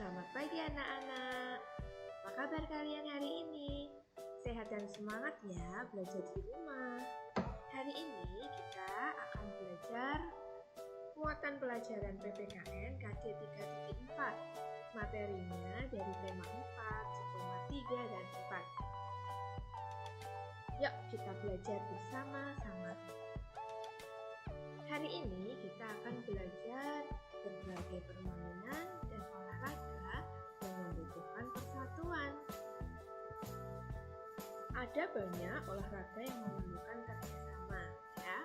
Selamat pagi anak-anak. Apa kabar kalian hari ini? Sehat dan semangat ya belajar di rumah. Hari ini kita akan belajar muatan pelajaran PPKN KD 3.4. Materinya dari tema 4, skema 3 dan 4. Yuk kita belajar bersama-sama. Hari ini kita akan belajar berbagai permainan dan olahraga yang membutuhkan persatuan. Ada banyak olahraga yang memerlukan kerjasama, ya.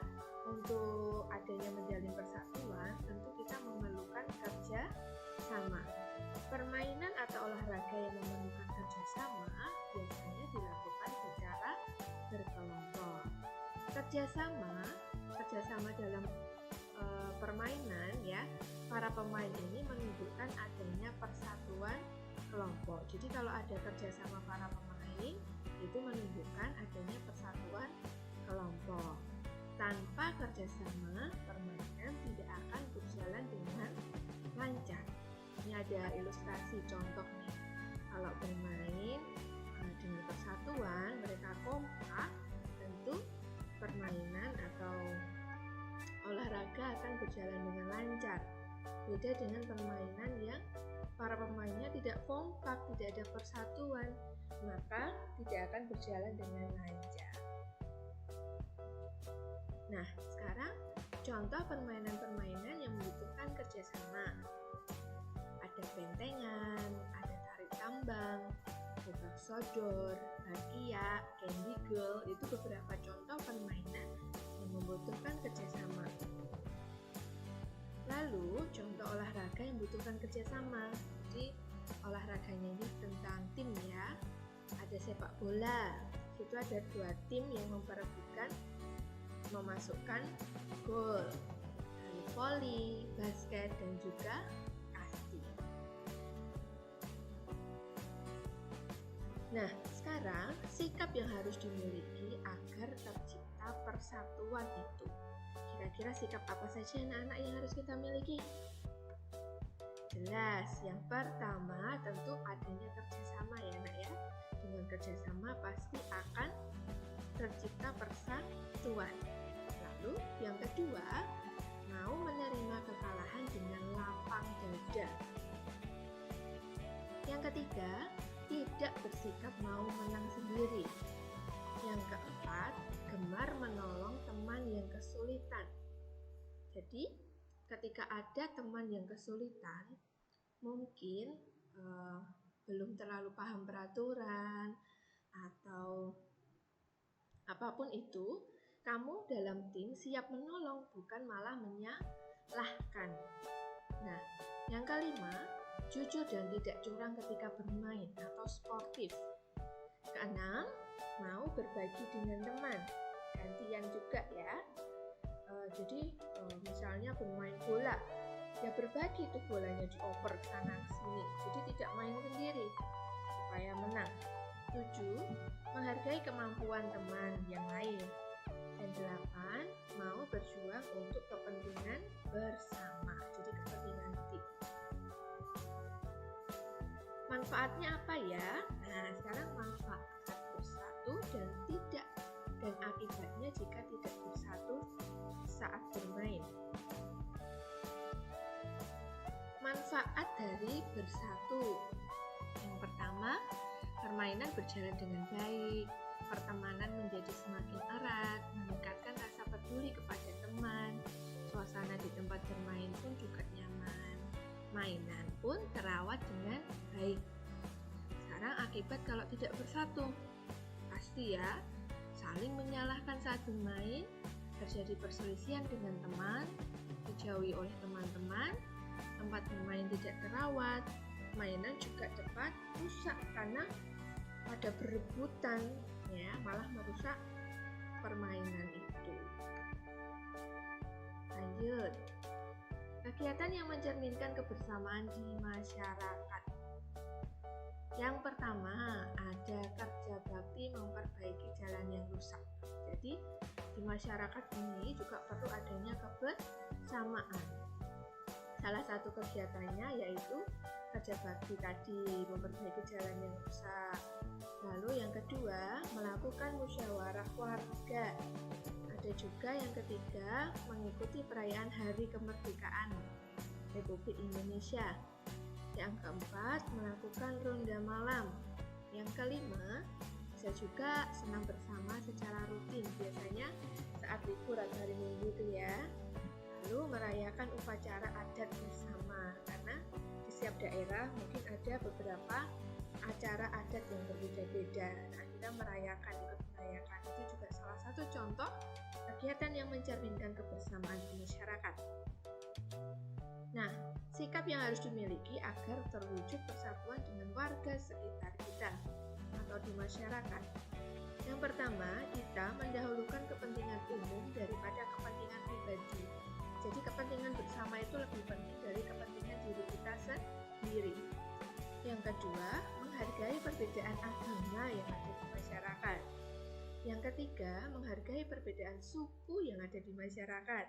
Untuk adanya menjalin persatuan, tentu kita memerlukan kerjasama. Permainan atau olahraga yang memerlukan kerjasama biasanya dilakukan secara berkelompok. Kerjasama dalam permainan, ya, para pemain ini menunjukkan adanya persatuan kelompok. Jadi kalau ada kerjasama para pemain, itu menunjukkan adanya persatuan kelompok. Tanpa kerjasama, permainan tidak akan berjalan dengan lancar. Ini ada ilustrasi contoh nih. Kalau bermain dengan persatuan, mereka kompak, tentu permainan atau olahraga akan berjalan dengan lancar. Beda dengan permainan yang para pemainnya tidak kompak, tidak ada persatuan, maka tidak akan berjalan dengan lancar. Nah, sekarang contoh permainan-permainan yang membutuhkan kerjasama. Ada bentengan, ada tarik tambang, tebak sodor, bakia, candy girl, itu beberapa contoh permainan yang membutuhkan kerjasama. Lalu, contoh olahraga yang membutuhkan kerjasama. Jadi, olahraganya ini tentang tim, ya. Ada sepak bola. Itu ada 2 tim yang memperebutkan memasukkan gol. Lalu voli, basket, dan juga kasti. Nah, sekarang sikap yang harus dimiliki agar tercipta persatuan itu. Kira-kira sikap apa saja anak-anak yang harus kita miliki? Jelas, yang pertama tentu adanya kerjasama ya anak ya. Dengan kerjasama pasti akan tercipta persatuan. Lalu yang kedua, mau menerima kekalahan dengan lapang dada. Yang ketiga, tidak bersikap mau menang sendiri. Yang keempat, gemar menolong teman yang kesulitan. Jadi, ketika ada teman yang kesulitan, mungkin belum terlalu paham peraturan atau apapun itu, kamu dalam tim siap menolong, bukan malah menyalahkan. Nah, yang kelima, jujur dan tidak curang ketika bermain atau sportif. Keenam, mau berbagi dengan teman, gantian juga ya. Jadi misalnya bermain bola, ya berbagi tuh bolanya, dioper sana sini. Jadi tidak main sendiri supaya menang. 7, menghargai kemampuan teman yang lain. Dan 8, mau berjuang untuk kepentingan bersama. Jadi kepentingan tim. Manfaatnya apa ya? Nah, sekarang manfaat bersatu dan akibatnya jika tidak bersatu saat bermain. Manfaat dari bersatu. Yang pertama, permainan berjalan dengan baik, pertemanan menjadi semakin erat, meningkatkan rasa peduli kepada teman, suasana di tempat bermain pun juga nyaman, mainan pun terawat dengan baik. Sekarang akibat kalau tidak bersatu, pasti ya, saling menyalahkan saat bermain, terjadi perselisihan dengan teman, dijauhi oleh teman-teman, tempat bermain tidak terawat, mainan juga cepat rusak karena pada berebutan, ya, malah merusak permainan itu. Lanjut, kegiatan yang mencerminkan kebersamaan di masyarakat. Yang pertama, ada kerja bakti memperbaiki jalan yang rusak. Jadi, di masyarakat ini juga perlu adanya kebersamaan. Salah satu kegiatannya yaitu kerja bakti tadi, memperbaiki jalan yang rusak. Lalu yang kedua, melakukan musyawarah warga. Ada juga yang ketiga, mengikuti perayaan Hari Kemerdekaan Republik Indonesia. Yang keempat, melakukan ronda malam. Yang kelima, bisa juga senam bersama secara rutin, biasanya saat libur atau hari Minggu itu ya. Lalu merayakan upacara adat bersama, karena di setiap daerah mungkin ada beberapa acara adat yang berbeda-beda. Nah, kita ikut merayakan itu juga salah satu contoh kegiatan yang mencerminkan kebersamaan di masyarakat. Nah, sikap yang harus dimiliki agar terwujud persatuan dengan warga sekitar kita atau di masyarakat. Yang pertama, kita mendahulukan kepentingan umum daripada kepentingan pribadi. Jadi kepentingan bersama itu lebih penting dari kepentingan diri kita sendiri. Yang kedua, menghargai perbedaan agama yang ada di masyarakat. Yang ketiga, menghargai perbedaan suku yang ada di masyarakat.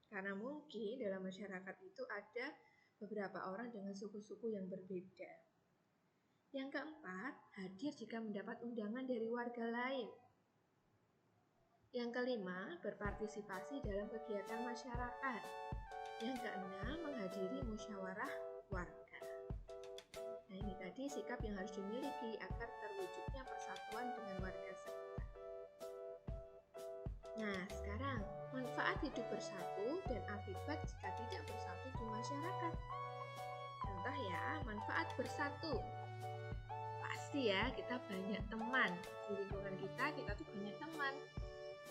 Karena mungkin dalam masyarakat itu ada beberapa orang dengan suku-suku yang berbeda. Yang keempat, hadir jika mendapat undangan dari warga lain. Yang kelima, berpartisipasi dalam kegiatan masyarakat. Yang keenam, menghadiri musyawarah warga. Nah, ini tadi sikap yang harus dimiliki agar terwujudnya persatuan dengan warga sekitar. Nah, sekarang manfaat hidup bersatu dan akibat jika tidak bersatu di masyarakat. Contoh ya, manfaat bersatu. Pasti ya, kita banyak teman. Di lingkungan kita tuh banyak teman.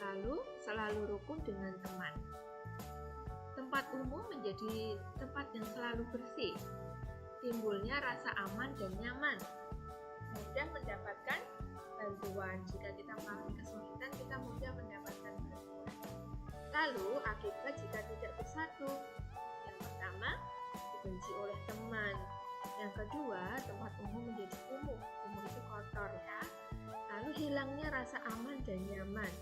Lalu selalu rukun dengan teman. Tempat umum menjadi tempat yang selalu bersih. Timbulnya rasa aman dan nyaman. Mudah mendapatkan bantuan. Jika kita mengalami kesulitan, kita mudah mendapatkan bantuan. Lalu akibat jika tidak bersatu. Yang pertama, dibenci oleh teman. Yang kedua, tempat umum menjadi kumuh. Kumuh itu kotor ya. Lalu hilangnya rasa aman dan nyaman.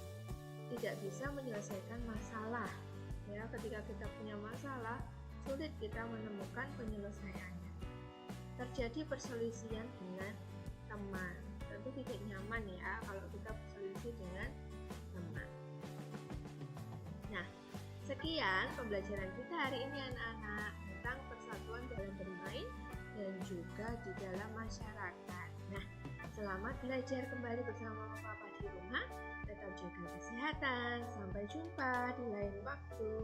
Tidak bisa menyelesaikan masalah. Ya, ketika kita punya masalah, sulit kita menemukan penyelesaiannya. Terjadi perselisihan dengan teman. Tentu tidak nyaman ya kalau kita berselisih dengan teman. Nah, sekian pembelajaran kita hari ini anak-anak tentang persatuan dalam bermain dan juga di dalam masyarakat. Nah, selamat belajar kembali bersama Mama Papa di rumah. Tetap jaga kesehatan. Sampai jumpa di lain waktu.